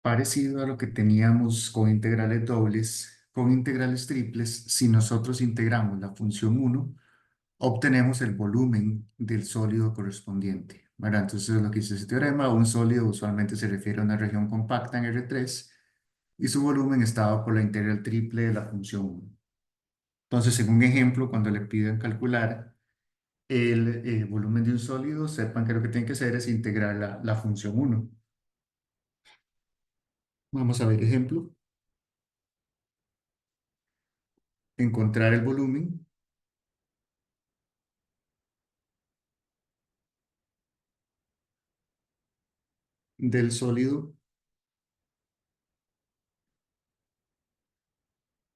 Parecido a lo que teníamos con integrales dobles, con integrales triples, si nosotros integramos la función uno, obtenemos el volumen del sólido correspondiente, ¿verdad? Entonces, lo que dice ese teorema, un sólido usualmente se refiere a una región compacta en R3 y su volumen es dado por la integral triple de la función uno. Entonces, en un ejemplo, cuando le piden calcular el volumen de un sólido, sepan que lo que tienen que hacer es integrar la función uno. Vamos a ver ejemplo. Encontrar el volumen del sólido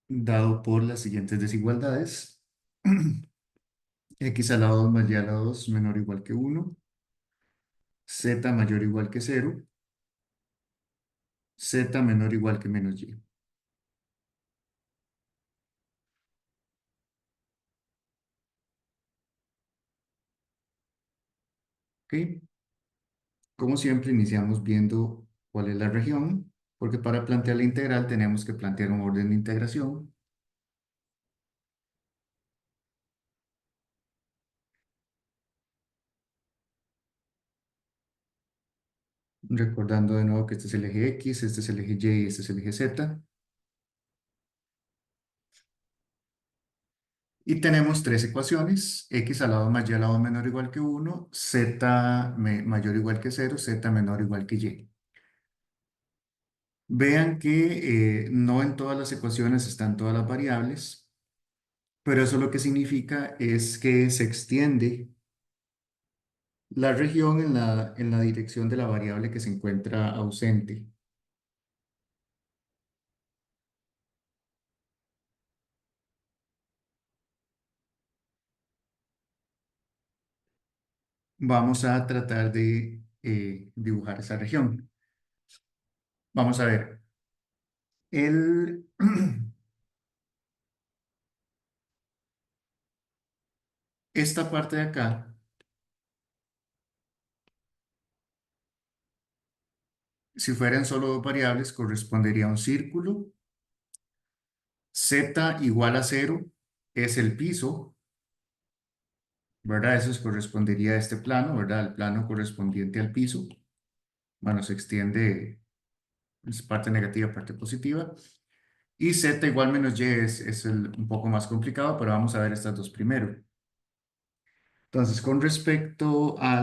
dado por las siguientes desigualdades. X a la 2 más y a la 2 menor o igual que 1. Z mayor o igual que 0. Z menor o igual que menos y. ¿Ok? Como siempre, iniciamos viendo cuál es la región, porque para plantear la integral tenemos que plantear un orden de integración. Recordando de nuevo que este es el eje X, este es el eje Y y este es el eje Z. Y tenemos tres ecuaciones: X al lado más Y al lado menor o igual que 1, Z mayor o igual que 0, Z menor o igual que Y. Vean que no en todas las ecuaciones están todas las variables, pero eso lo que significa es que se extiende la región en la dirección de la variable que se encuentra ausente. Vamos a tratar de dibujar esa región. Vamos a ver. El, esta parte de acá, si fueran solo dos variables, correspondería a un círculo. Z igual a 0 es el piso, ¿verdad? Eso correspondería a este plano, ¿verdad? El plano correspondiente al piso. Bueno, se extiende, es parte negativa, parte positiva. Y Z igual menos Y es un poco más complicado, pero vamos a ver estas dos primero. Entonces, con respecto a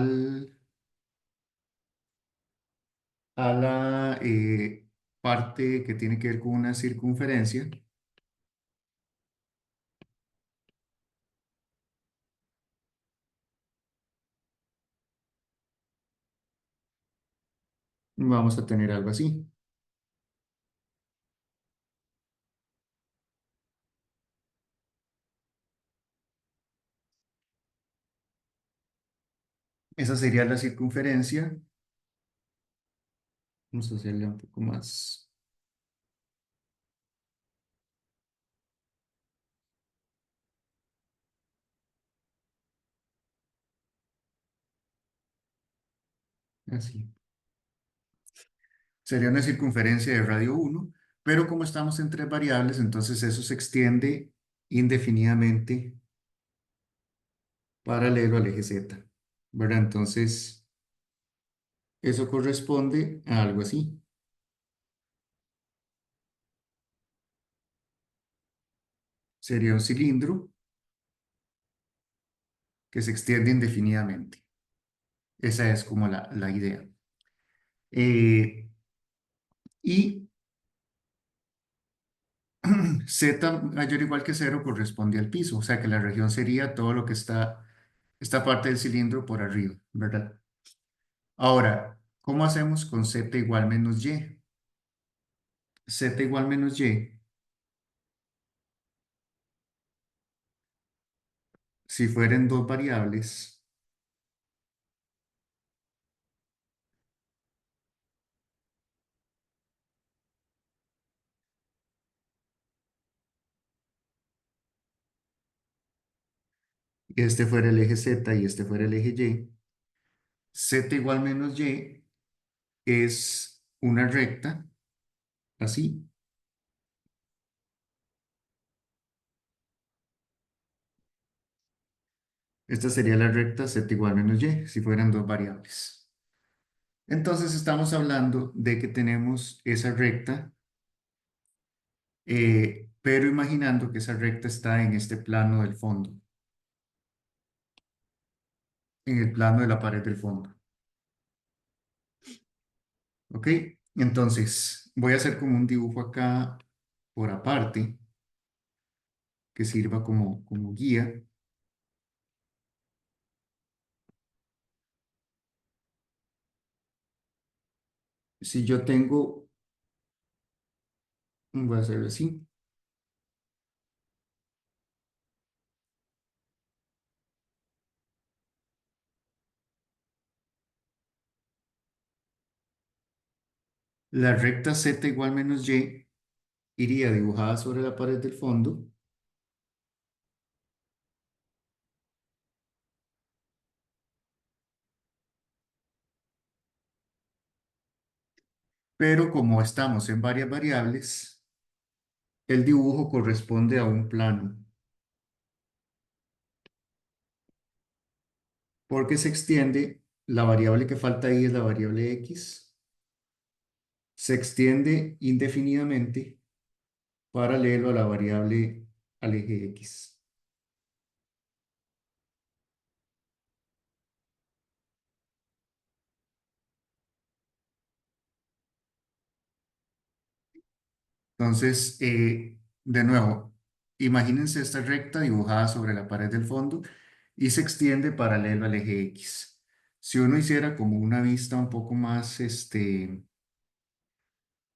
la parte que tiene que ver con una circunferencia, vamos a tener algo así. Esa sería la circunferencia. Vamos a hacerle un poco más así. Sería una circunferencia de radio 1, pero como estamos en tres variables, entonces eso se extiende indefinidamente paralelo al eje Z, ¿verdad? Entonces, eso corresponde a algo así. Sería un cilindro que se extiende indefinidamente. Esa es como la idea. Eh, y Z mayor o igual que 0 corresponde al piso, o sea que la región sería todo lo que está, esta parte del cilindro por arriba, ¿verdad? Ahora, ¿cómo hacemos con Z igual menos Y? Z igual menos Y, si fueran dos variables, y este fuera el eje Z y este fuera el eje Y, Z igual menos Y es una recta así. Esta sería la recta z igual menos y, si fueran dos variables. Entonces estamos hablando de que tenemos esa recta, pero imaginando que esa recta está en este plano del fondo, en el plano de la pared del fondo. ¿Ok? Entonces, voy a hacer como un dibujo acá por aparte, que sirva como guía. Si yo tengo, voy a hacerlo así. La recta z igual menos y iría dibujada sobre la pared del fondo, pero como estamos en varias variables, el dibujo corresponde a un plano, porque se extiende, la variable que falta ahí es la variable x, se extiende indefinidamente paralelo a la variable al eje x. Entonces, de nuevo, imagínense esta recta dibujada sobre la pared del fondo y se extiende paralelo al eje X. Si uno hiciera como una vista un poco más,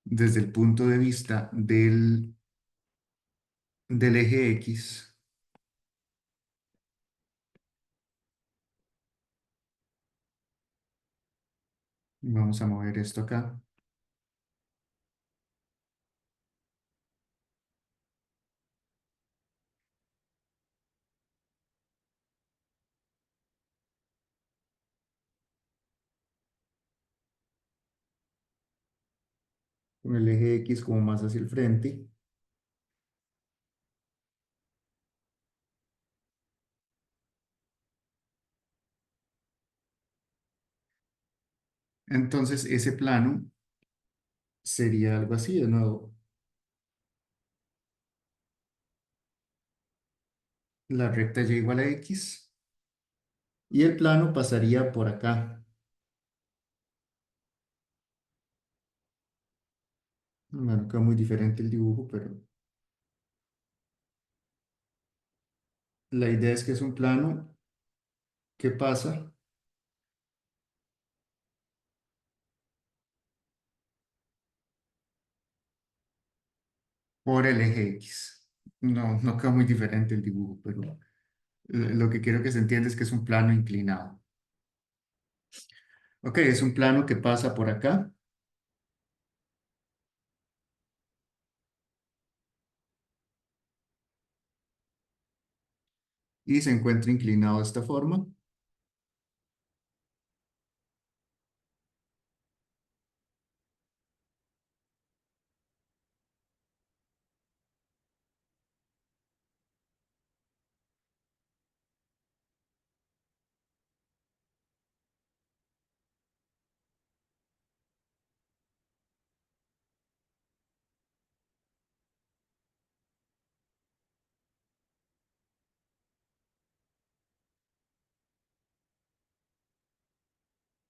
desde el punto de vista del eje X, vamos a mover esto acá, con el eje X como más hacia el frente. Entonces, ese plano sería algo así, de nuevo, la recta y igual a X y el plano pasaría por acá. Bueno, queda muy diferente el dibujo, pero la idea es que es un plano que pasa por el eje X. No, no queda muy diferente el dibujo, pero lo que quiero que se entienda es que es un plano inclinado. Ok, es un plano que pasa por acá y se encuentra inclinado de esta forma.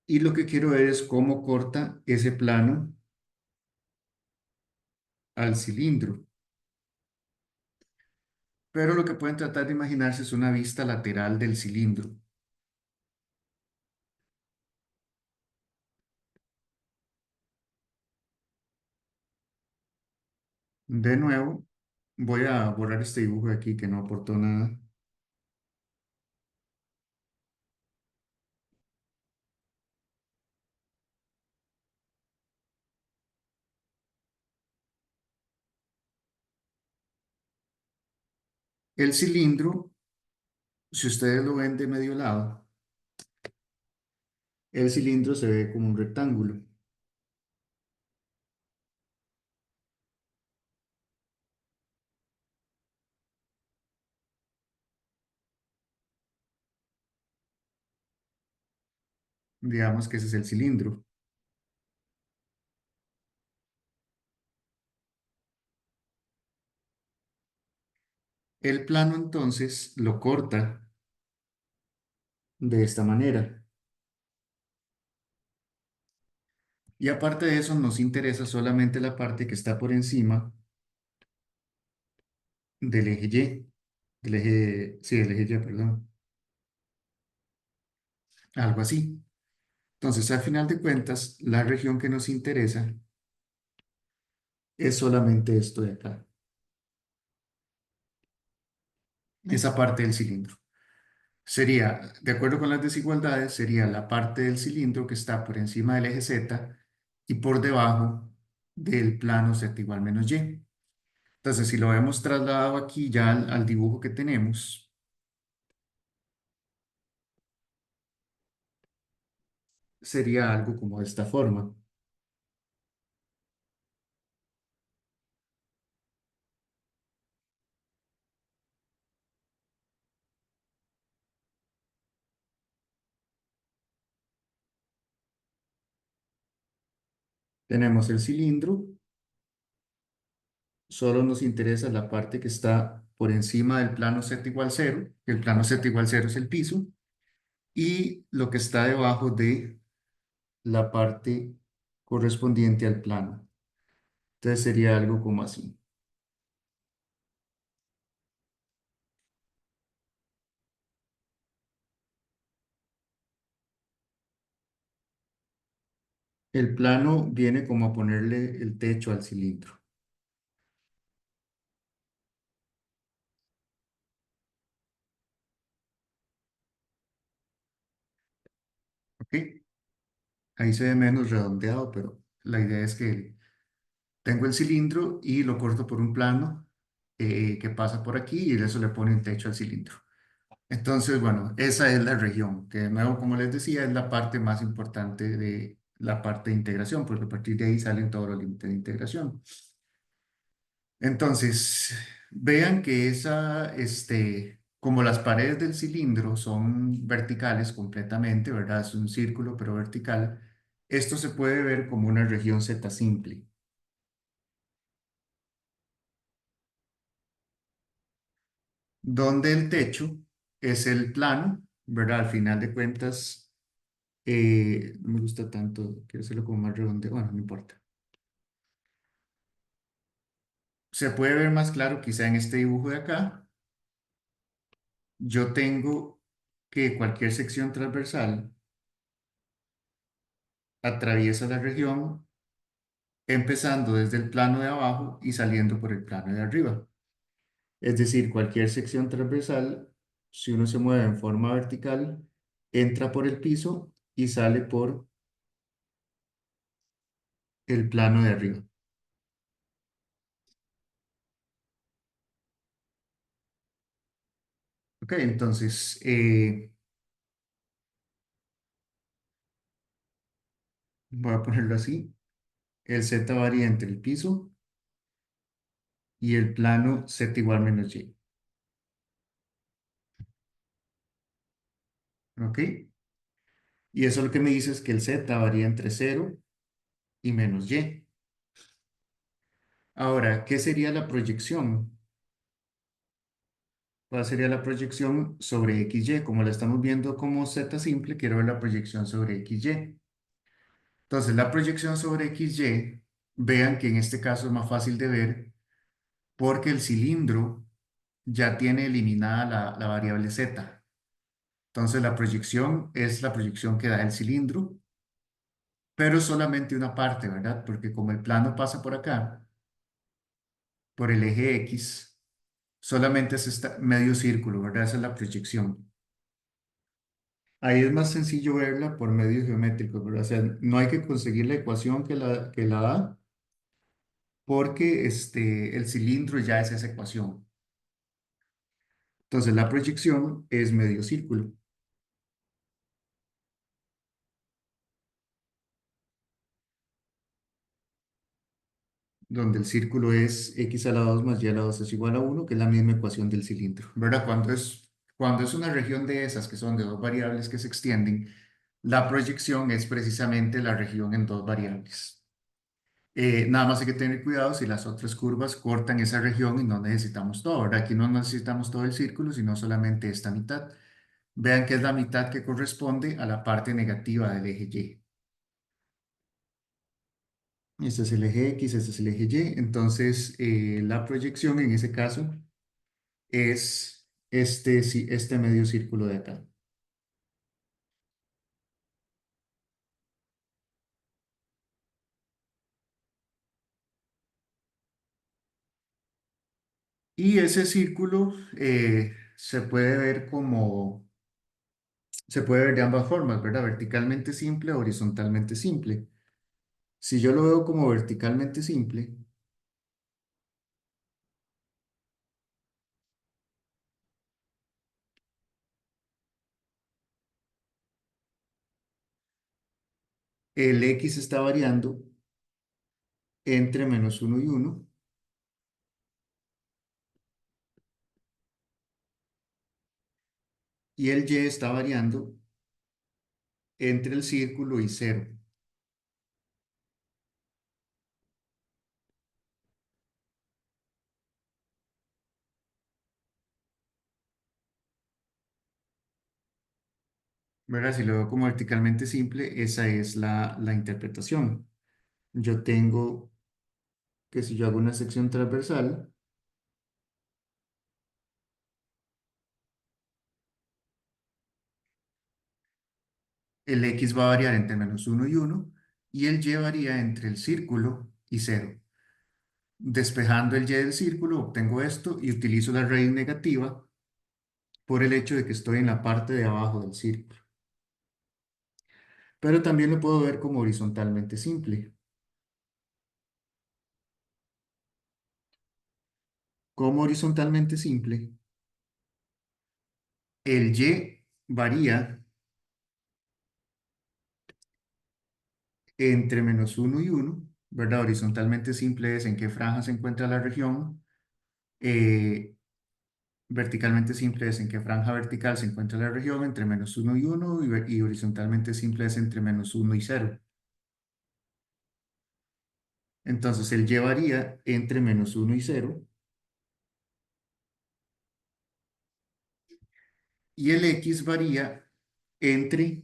Y lo que quiero ver es cómo corta ese plano al cilindro. Pero lo que pueden tratar de imaginarse es una vista lateral del cilindro. De nuevo, voy a borrar este dibujo de aquí que no aportó nada. El cilindro, si ustedes lo ven de medio lado, el cilindro se ve como un rectángulo. Digamos que ese es el cilindro. El plano entonces lo corta de esta manera. Y aparte de eso, nos interesa solamente la parte que está por encima del eje Y, del eje Y, perdón, algo así. Entonces, al final de cuentas, la región que nos interesa es solamente esto de acá, esa parte del cilindro. Sería, de acuerdo con las desigualdades, sería la parte del cilindro que está por encima del eje Z y por debajo del plano Z igual menos Y. Entonces, si lo hemos trasladado aquí ya al dibujo que tenemos, sería algo como de esta forma. Tenemos el cilindro, solo nos interesa la parte que está por encima del plano Z igual cero, que el plano Z igual cero es el piso, y lo que está debajo de la parte correspondiente al plano. Entonces sería algo como así. El plano viene como a ponerle el techo al cilindro. ¿Ok? Ahí se ve menos redondeado, pero la idea es que tengo el cilindro y lo corto por un plano que pasa por aquí y de eso le pone el techo al cilindro. Entonces, bueno, esa es la región, que de nuevo, como les decía, es la parte más importante de la parte de integración, porque a partir de ahí salen todos los límites de integración. Entonces, vean que como las paredes del cilindro son verticales completamente, ¿verdad? Es un círculo, pero vertical. Esto se puede ver como una región Z simple, donde el techo es el plano, ¿verdad? Al final de cuentas, no me gusta tanto, quiero hacerlo como más redondeo, bueno, no importa. Se puede ver más claro quizá en este dibujo de acá. Yo tengo que cualquier sección transversal atraviesa la región empezando desde el plano de abajo y saliendo por el plano de arriba. Es decir, cualquier sección transversal, si uno se mueve en forma vertical, entra por el piso y sale por el plano de arriba. Ok, entonces voy a ponerlo así. El Z varía entre el piso y el plano Z igual menos Y. Ok, y eso lo que me dice es que el Z varía entre cero y menos Y. Ahora, ¿qué sería la proyección? ¿Cuál sería la proyección sobre XY? Como la estamos viendo como Z simple, quiero ver la proyección sobre XY. Entonces, la proyección sobre XY, vean que en este caso es más fácil de ver porque el cilindro ya tiene eliminada la variable Z. Entonces, la proyección es la proyección que da el cilindro, pero solamente una parte, ¿verdad? Porque como el plano pasa por acá, por el eje X, solamente es este medio círculo, ¿verdad? Esa es la proyección. Ahí es más sencillo verla por medios geométricos, ¿verdad? O sea, no hay que conseguir la ecuación que la da, porque el cilindro ya es esa ecuación. Entonces, la proyección es medio círculo, donde el círculo es x a la 2 más y a la 2 es igual a uno, que es la misma ecuación del cilindro, ¿verdad? Cuando es una región de esas que son de dos variables que se extienden, La proyección es precisamente la región en dos variables. Nada más hay que tener cuidado si las otras curvas cortan esa región y no necesitamos todo, ¿verdad? Aquí no necesitamos todo el círculo, sino solamente esta mitad. Vean que es la mitad que corresponde a la parte negativa del eje Y. Este es el eje X, este es el eje Y. Entonces, la proyección en ese caso es este, este medio círculo de acá. Y ese círculo se puede ver de ambas formas, ¿verdad? Verticalmente simple, horizontalmente simple. Si yo lo veo como verticalmente simple, el X está variando entre -1 y 1 y el Y está variando entre el círculo y 0. ¿Verdad? Si lo veo como verticalmente simple, esa es la interpretación. Yo tengo que si yo hago una sección transversal, el X va a variar entre -1 y 1 y el Y varía entre el círculo y 0. Despejando el Y del círculo, obtengo esto y utilizo la raíz negativa por el hecho de que estoy en la parte de abajo del círculo. Pero también lo puedo ver como horizontalmente simple. Como horizontalmente simple, el Y varía entre -1 y 1, ¿verdad? Horizontalmente simple es en qué franja se encuentra la región. eh, Verticalmente simple es en qué franja vertical se encuentra la región entre -1 y 1 y horizontalmente simple es entre -1 y 0. Entonces el Y varía entre -1 y 0 y el X varía entre,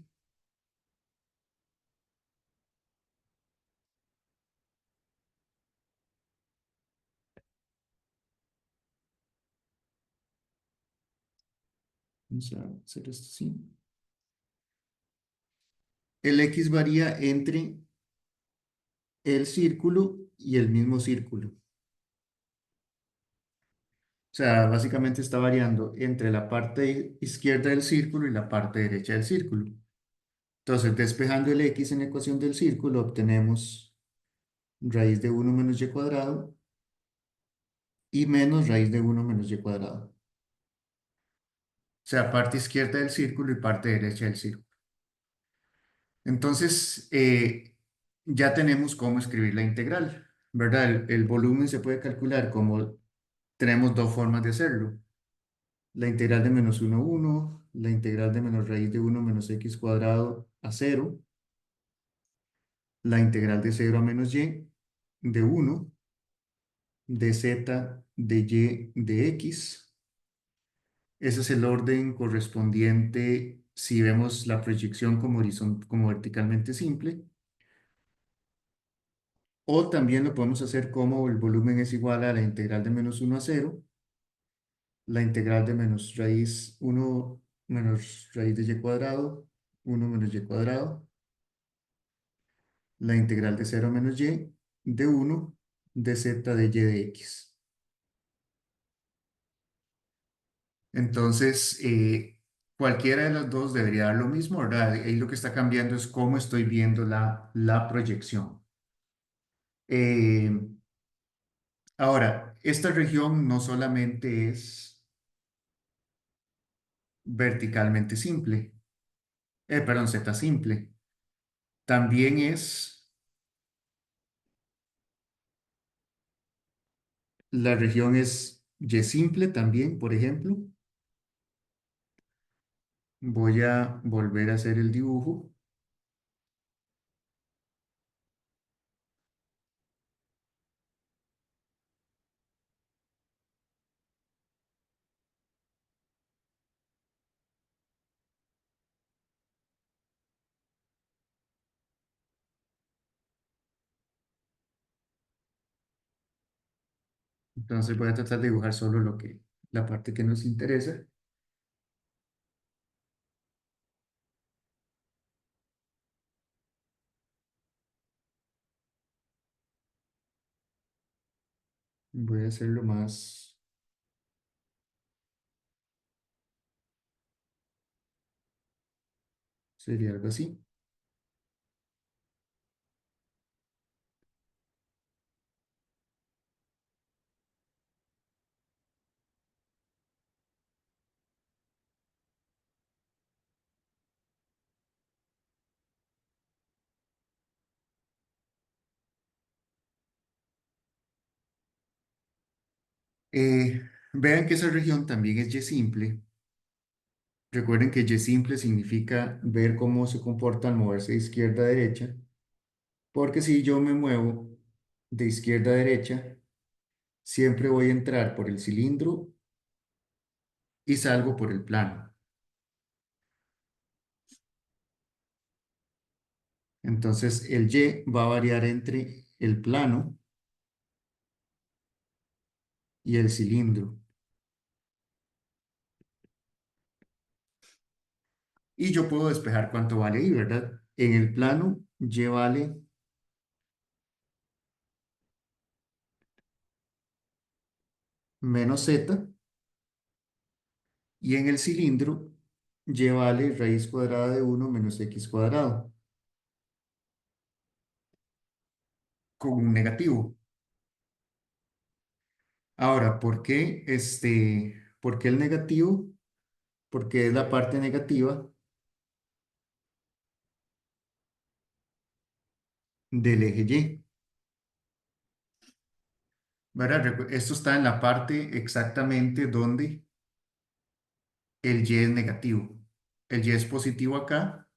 vamos a hacer esto así, el X varía entre el círculo y el mismo círculo. O sea, básicamente está variando entre la parte izquierda del círculo y la parte derecha del círculo. Entonces, despejando el X en la ecuación del círculo, obtenemos raíz de 1 menos y cuadrado y menos raíz de 1 menos y cuadrado. O sea, parte izquierda del círculo y parte derecha del círculo. Entonces, ya tenemos cómo escribir la integral, ¿verdad? El volumen se puede calcular como tenemos dos formas de hacerlo. La integral de -1 a 1, la integral de menos raíz de 1 menos x cuadrado a 0, la integral de 0 a -y de 1, de z de y de x. Ese es el orden correspondiente si vemos la proyección como, como verticalmente simple. O también lo podemos hacer como el volumen es igual a la integral de -1 a 0, la integral de menos raíz 1 menos raíz de y cuadrado, 1 menos y cuadrado, la integral de 0 a -y de 1 de z de y de x. Entonces, cualquiera de las dos debería dar lo mismo, ¿verdad? Ahí lo que está cambiando es cómo estoy viendo la proyección. Eh, Ahora, esta región no solamente es verticalmente simple, perdón, z simple, también la región es y simple también, por ejemplo. Voy a volver a hacer el dibujo. Entonces voy a tratar de dibujar solo la parte que nos interesa. Voy a hacerlo más, sería algo así. Vean que esa región también es Y simple. Recuerden que Y simple significa ver cómo se comporta al moverse de izquierda a derecha, porque si yo me muevo de izquierda a derecha, siempre voy a entrar por el cilindro y salgo por el plano. Entonces el Y va a variar entre el plano y el cilindro. Y yo puedo despejar cuánto vale Y, ¿verdad? En el plano Y vale menos Z y en el cilindro Y vale raíz cuadrada de 1 menos X cuadrado con un negativo. Ahora, ¿por qué el negativo? Porque es la parte negativa del eje Y. ¿Verdad? Esto está en la parte exactamente donde el Y es negativo. El Y es positivo acá.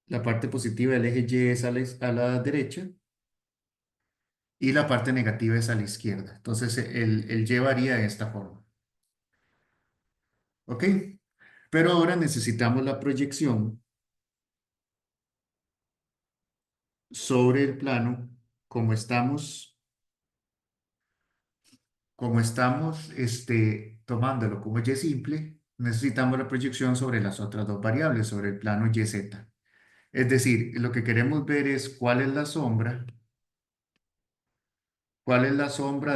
La parte positiva del eje Y es a la derecha y la parte negativa es a la izquierda. Entonces el Y varía de esta forma. ¿Ok? Pero ahora necesitamos la proyección sobre el plano como estamos, tomándolo como Y simple, necesitamos la proyección sobre las otras dos variables, sobre el plano YZ. Es decir, lo que queremos ver es cuál es la sombra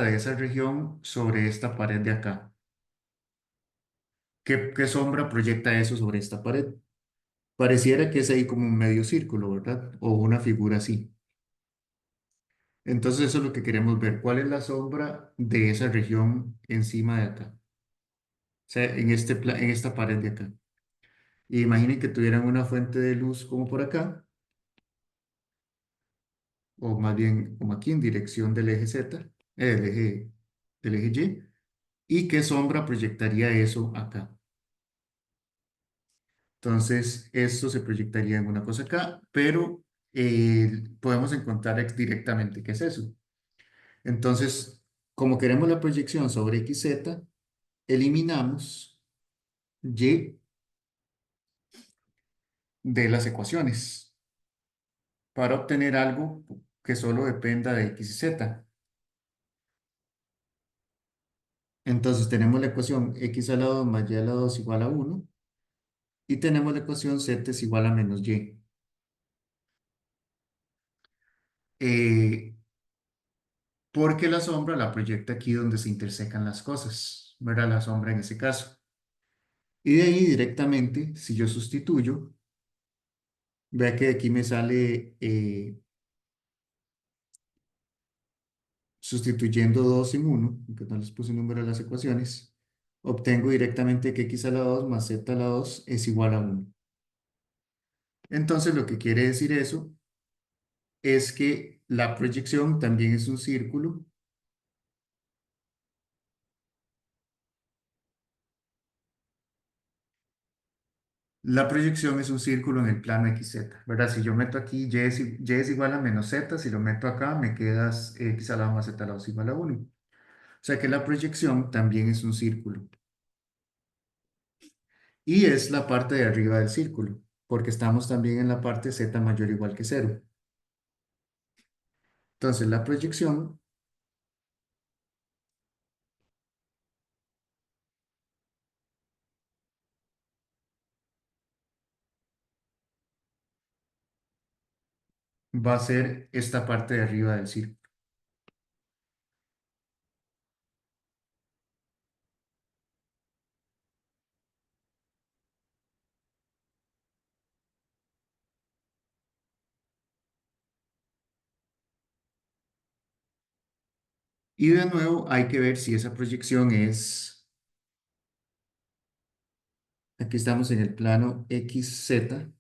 de esa región sobre esta pared de acá. ¿Qué sombra proyecta eso sobre esta pared? Pareciera que es ahí como un medio círculo, ¿verdad? O una figura así. Entonces eso es lo que queremos ver. ¿Cuál es la sombra de esa región encima de acá? O sea, en esta pared de acá. Y imaginen que tuvieran una fuente de luz como por acá, o más bien como aquí en dirección del eje Z, del eje Y. ¿Y qué sombra proyectaría eso acá? Entonces, esto se proyectaría en una cosa acá, pero podemos encontrar directamente qué es eso. Entonces, como queremos la proyección sobre XZ, eliminamos Y de las ecuaciones para obtener algo que solo dependa de X y Z. Entonces, tenemos la ecuación X a la 2 más Y a la 2 igual a 1 y tenemos la ecuación Z es igual a menos Y. Eh, Porque la sombra la proyecta aquí donde se intersecan las cosas, ¿verdad? La sombra en ese caso. Y de ahí directamente, si yo sustituyo, vea que aquí me sale sustituyendo 2 en 1, aunque no les puse número a las ecuaciones, obtengo directamente que x a la 2 más z a la 2 es igual a 1. Entonces lo que quiere decir eso es que la proyección también es un círculo. La proyección es un círculo en el plano XZ, ¿verdad? Si yo meto aquí y es igual a menos z, si lo meto acá me quedas x a la más z a la 2 igual a 1. O sea que la proyección también es un círculo. Y es la parte de arriba del círculo, porque estamos también en la parte z mayor o igual que 0. Entonces la proyección va a ser esta parte de arriba del círculo. Y de nuevo hay que ver si esa proyección es, aquí estamos en el plano XZ.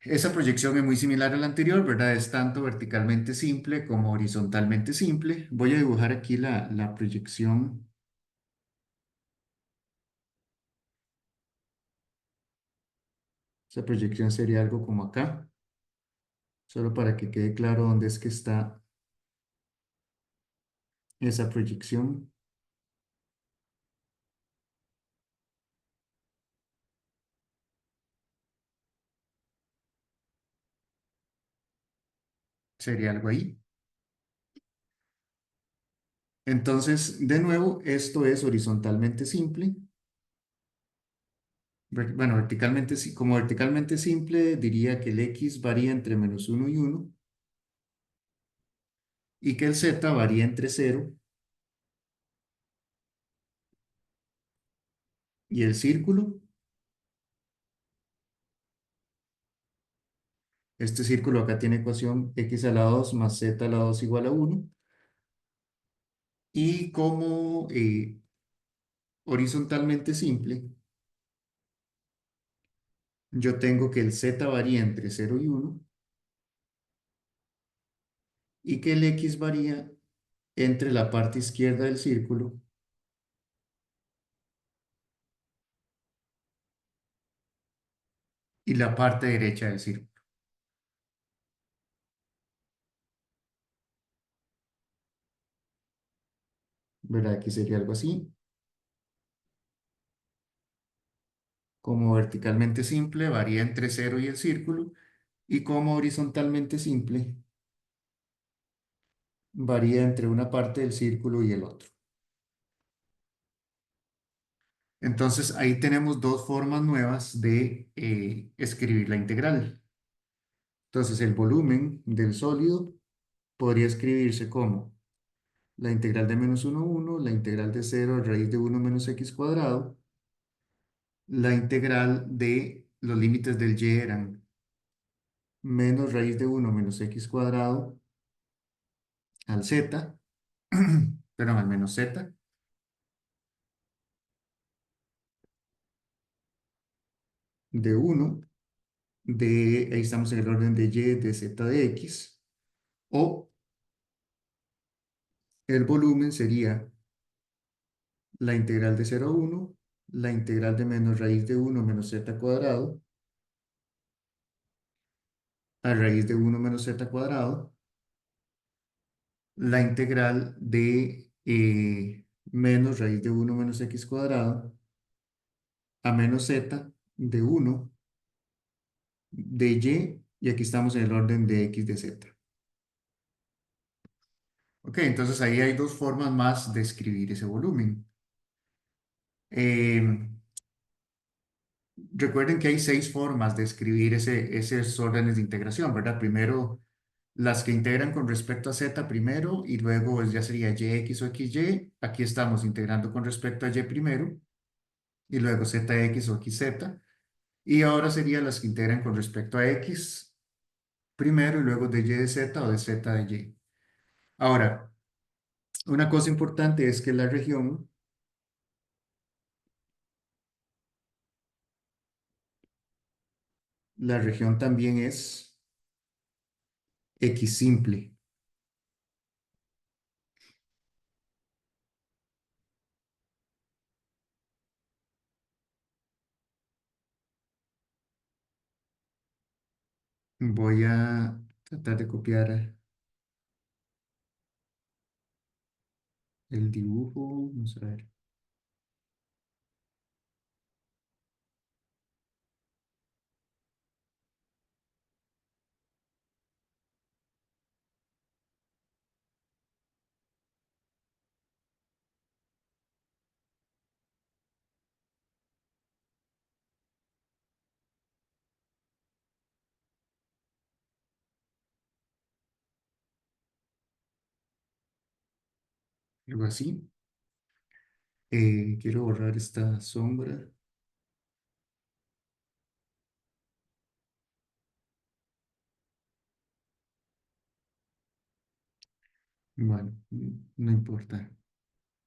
Esa proyección es muy similar a la anterior, ¿verdad? Es tanto verticalmente simple como horizontalmente simple. Voy a dibujar aquí la proyección. Esa proyección sería algo como acá, solo para que quede claro dónde es que está esa proyección. Sería algo ahí. Entonces, de nuevo, esto es horizontalmente simple. Bueno, verticalmente, como verticalmente simple, diría que el X varía entre -1 y 1 y que el Z varía entre 0 y el círculo. Este círculo acá tiene ecuación x a la 2 más z a la 2 igual a 1. Y como horizontalmente simple, yo tengo que el z varía entre 0 y 1 y que el x varía entre la parte izquierda del círculo y la parte derecha del círculo. ¿Verdad? Aquí sería algo así. Como verticalmente simple varía entre 0 y el círculo y como horizontalmente simple varía entre una parte del círculo y el otro. Entonces ahí tenemos dos formas nuevas de escribir la integral. Entonces el volumen del sólido podría escribirse como la integral de -1 a 1, la integral de 0 a raíz de 1 menos x cuadrado, la integral de los límites del y eran menos raíz de 1 menos x cuadrado al z, perdón, al menos z, de 1, ahí estamos en el orden de y de z de x, o el volumen sería la integral de 0 a 1, la integral de menos raíz de 1 menos z cuadrado, a raíz de 1 menos z cuadrado, la integral de menos raíz de 1 menos x cuadrado, a menos z de 1 de y aquí estamos en el orden de x de z. Ok, entonces ahí hay dos formas más de escribir ese volumen. Eh, Recuerden que hay seis formas de escribir esos órdenes de integración, ¿verdad? Primero, las que integran con respecto a z primero y luego pues, ya sería yx o xy. Aquí estamos integrando con respecto a y primero y luego zx o xz. Y ahora serían las que integran con respecto a x primero y luego de y de z o de z de y. Ahora, una cosa importante es que la región también es x simple. Voy a tratar de copiar el dibujo. Vamos a ver. algo así. Quiero borrar esta sombra. Bueno, no importa.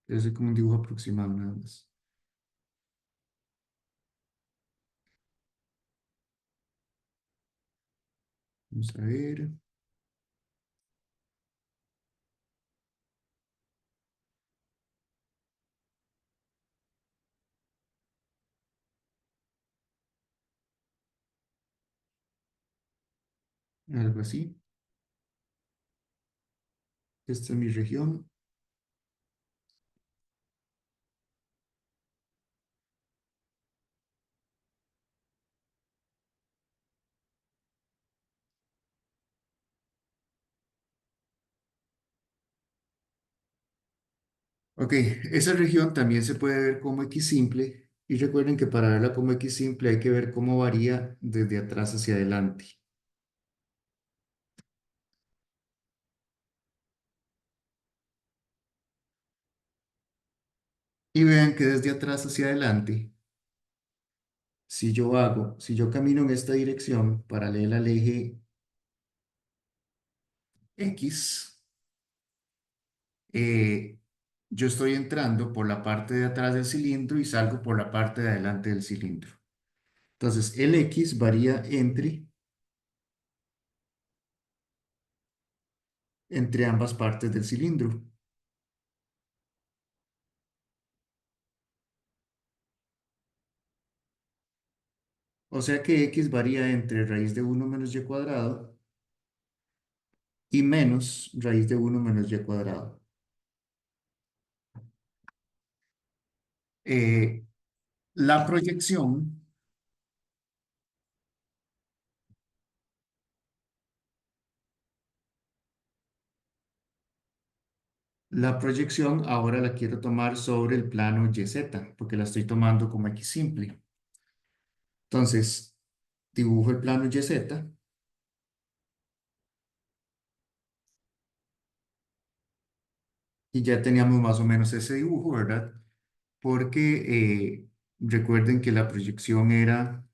Es como un dibujo aproximado nada más. Vamos a ver, algo así. Esta es mi región. Ok, esa región también se puede ver como X simple. Y recuerden que para verla como X simple hay que ver cómo varía desde atrás hacia adelante. Y vean que desde atrás hacia adelante, si yo camino en esta dirección paralela al eje X, eh, yo estoy entrando por la parte de atrás del cilindro y salgo por la parte de adelante del cilindro. Entonces, el X varía entre ambas partes del cilindro. O sea que X varía entre raíz de uno menos y cuadrado y menos raíz de uno menos y cuadrado. Eh, la proyección, la proyección ahora la quiero tomar sobre el plano YZ, porque la estoy tomando como X simple. Entonces, dibujo el plano YZ y ya teníamos más o menos ese dibujo, ¿verdad? Porque recuerden que la proyección era,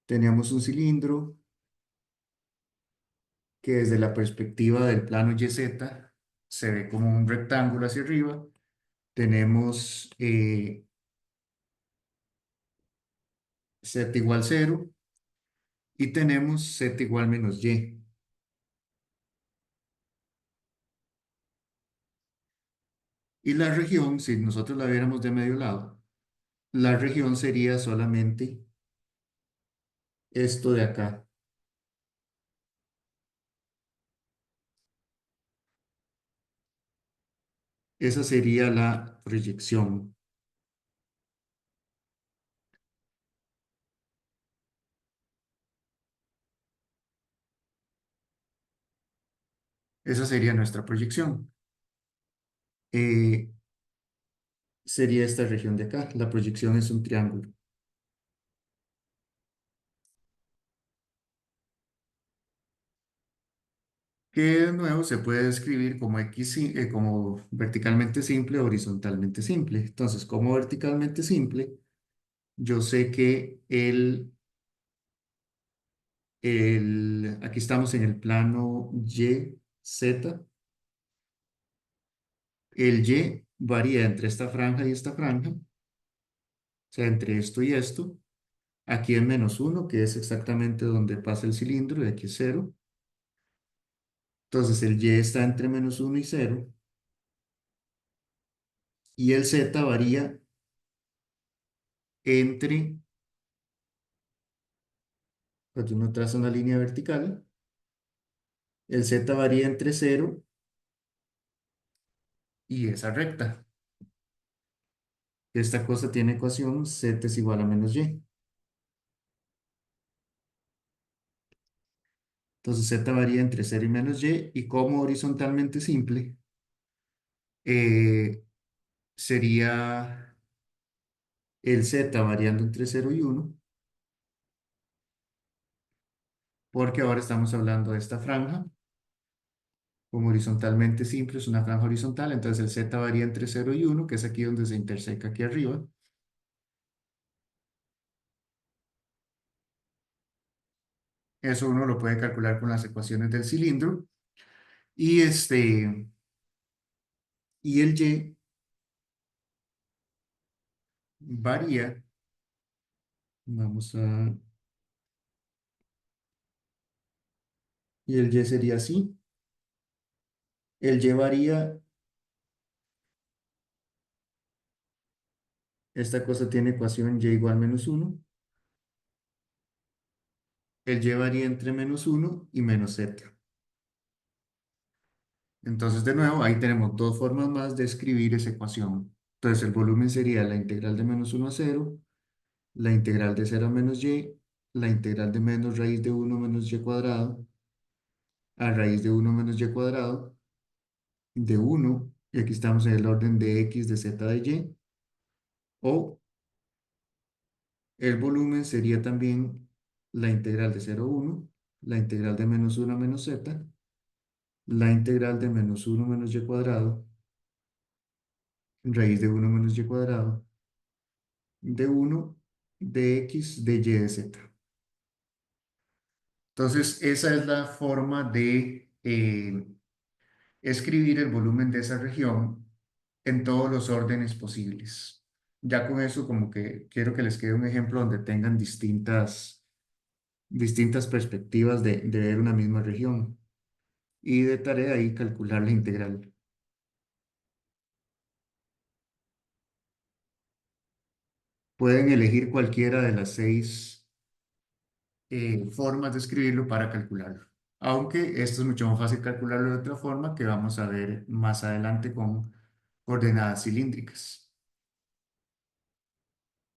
teníamos un cilindro que desde la perspectiva del plano YZ se ve como un rectángulo hacia arriba. Tenemos z igual cero y tenemos z igual menos y. Y la región, si nosotros la viéramos de medio lado, la región sería solamente esto de acá. Esa sería la proyección. Esa sería nuestra proyección. Eh, sería esta región de acá. La proyección es un triángulo. Que de nuevo se puede escribir como X, como verticalmente simple o horizontalmente simple. Entonces, como verticalmente simple, yo sé que aquí estamos en el plano Y, Z. El Y varía entre esta franja y esta franja, o sea, entre esto y esto. Aquí es menos uno, que es exactamente donde pasa el cilindro, y aquí es cero. Entonces el Y está entre menos uno y cero. Y el Z varía entre, cuando uno traza una línea vertical, el Z varía entre cero y esa recta. Esta cosa tiene ecuación Z es igual a menos Y. Entonces Z varía entre cero y menos Y. Y como horizontalmente simple, eh, sería el Z variando entre cero y uno, porque ahora estamos hablando de esta franja Como horizontalmente simple es una franja horizontal, entonces el z varía entre 0 y 1, que es aquí donde se interseca aquí arriba. Eso uno lo puede calcular con las ecuaciones del cilindro. Y, y el y varía, vamos a, y el y sería así. El y varía, esta cosa tiene ecuación y igual -1. El y varía entre -1 y -z. Entonces, de nuevo, ahí tenemos dos formas más de escribir esa ecuación. Entonces, el volumen sería la integral de -1 a 0, la integral de 0 a menos y, la integral de menos raíz de 1 menos y cuadrado, a raíz de 1 menos y cuadrado, de 1, y aquí estamos en el orden de x de z de y, o el volumen sería también la integral de 0 a 1, la integral de -1 a menos z, la integral de -1 menos y cuadrado, raíz de 1 menos y cuadrado, de 1 de x de y de z. Entonces, esa es la forma de escribir el volumen de esa región en todos los órdenes posibles. Ya con eso, como que quiero que les quede un ejemplo donde tengan distintas perspectivas de ver una misma región. Y de tarea ahí calcular la integral. Pueden elegir cualquiera de las seis formas de escribirlo para calcularlo. Aunque esto es mucho más fácil calcularlo de otra forma que vamos a ver más adelante con coordenadas cilíndricas.